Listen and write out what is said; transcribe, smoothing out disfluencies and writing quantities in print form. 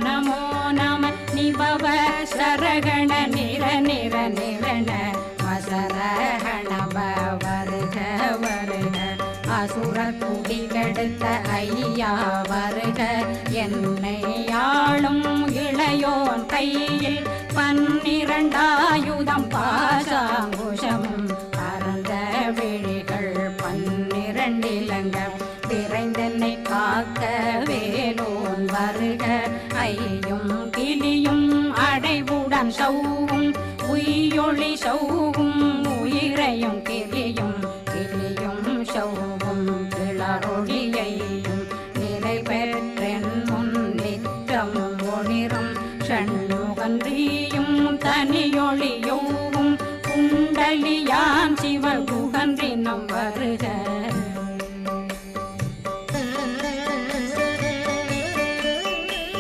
நமோ நம நிபவ சரகண நிர நிர நிரண மசரகணப வருக வருக அசுர குடி கெடுத்த ஐயா வருக என்னை ஆளும் இளையோன் கையில் 12 பாசாங்குஷமும் பரந்த விழிகள் 12 இலங்க விரைந்தென்னை காக்க வேலோன் வருக ஐயும் கிளியும் அடைவுடன் சௌவும் உயிரொளி சௌவும் உயிரையும் கிளியும் கிளியும் சௌவும் கிளரொளியையும் நிலை பெற்றென் முன் நித்தம் ஒளிரும் ஷண்முகன்றியும் தனியொளியோவும் குண்டலியான் சிவகுகன்றினம் வருக